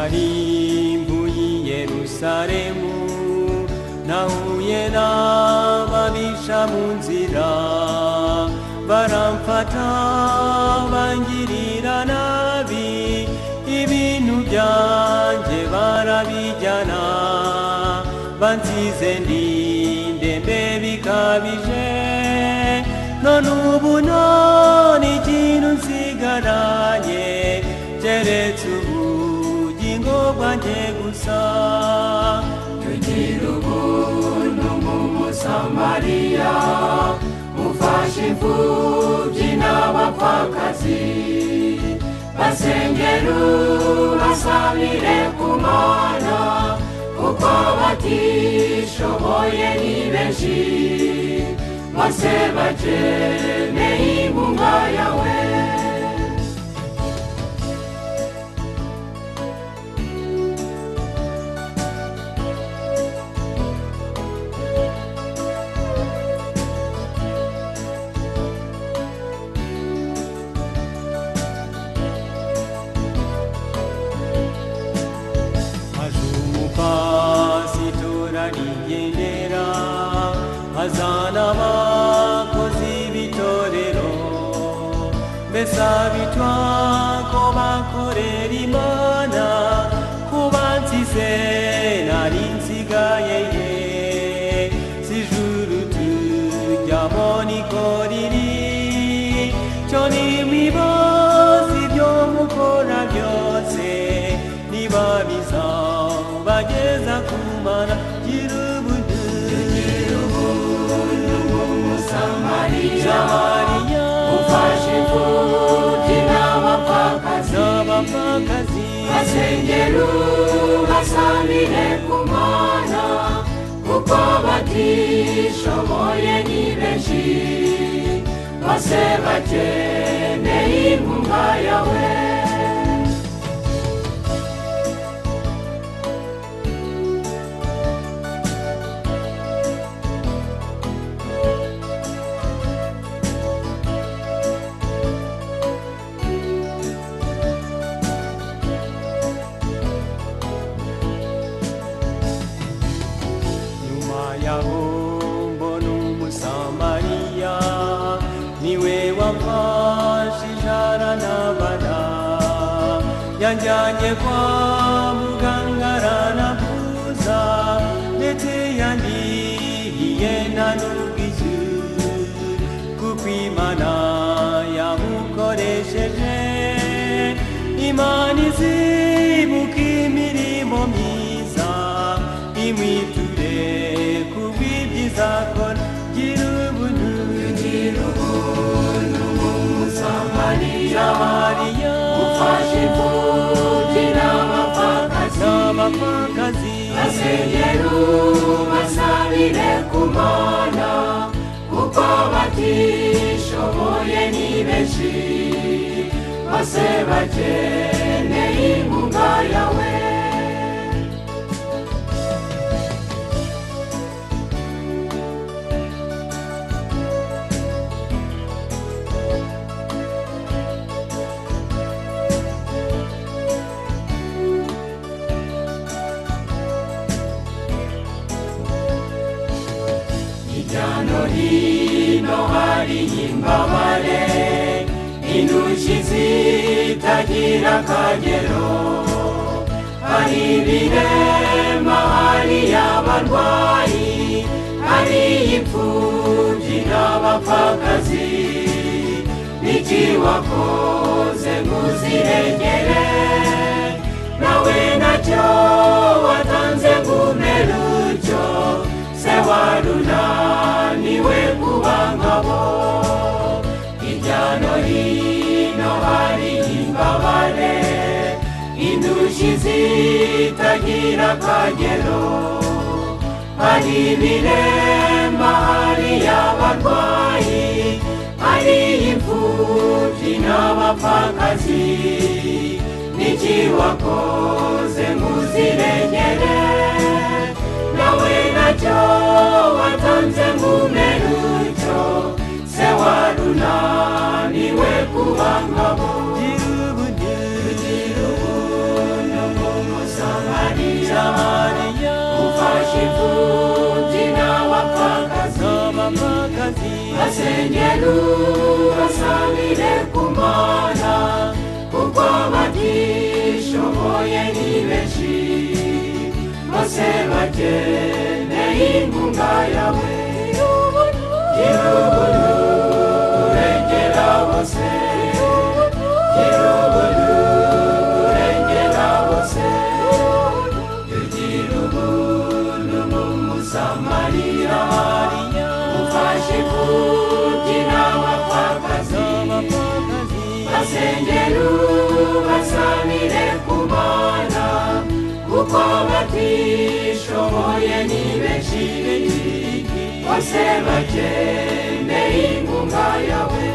nari mvuye i Yerusalemu nahuye n'ababisha mu nzira baramfata bangirira nabi ibintu byanjye barabijyana bansize ndembe bikabije none ubu none ikintu nsigaranye keretse ubugingo bwanjye gusa tugira ubuntu nk'umusamariya mufashe imfubyi n'abapfakazi basengera basabire ku Mana kuko batishoboye ni benshi bose bakeneye inkunga yawe pasitora rigendera azana abakozi b'itorero mbese abitwa ko bakorera Imana kuba nsize nari nsigaye ye sijuru tujyamo niko riri cyo nimwibaza ibyo mukora byose niba bizabageza ku Mana gira ubuntu nk'umusamariya ufashe imfubyi n'abapfakazi basengera basabire ku Mana kuko batishoboye ni benshi bose bakeneye inkunga yawe mbona umusamariya niwe wamfashije arantabara yanjyanye kwa muganga aranavuza ndetse yandihiye nta n'ubwishyu kuko Imana yamukoresheje Imana izibuka imirimo myiza imwiture kubw'ibyizakora gira ubuntu nk'umusamariya ufashe imfubyi n'abapfakazi basengera basabire ku Mana kuko batishoboye ni benshi bose bakeneye inkunga yawe hirya no hino hari imbabare indushyi zitagira akagero hari ibirema hari abarwayi hari imfubyi n'abapfakazi niki wakoze ngo uzirengere nawe nacyo watanze ngo umere utyo se warunaniwe kuba nkabo hirya no hino hari imbabare indushyi zitagira akagero hari ibirema hari abarwayi hari imfubyi n'abapfakazi niki wakoze ngo uzirengere nawe nacyo watanze ngo umere utyo se warunaniwe kuba nkabo gira ubuntu basengera ubasabire ku Mana kuko abatishoboye ni benshi bose bakeneye inkunga yawe gira ubuntu urengera bose gira ubuntu urengera bose gira ubuntu n'umusamariya ufashe kugira abapfakazi basengera ubasabire ku Mana kuko batishoboye ni benshi bose bakeneye inkunga yawe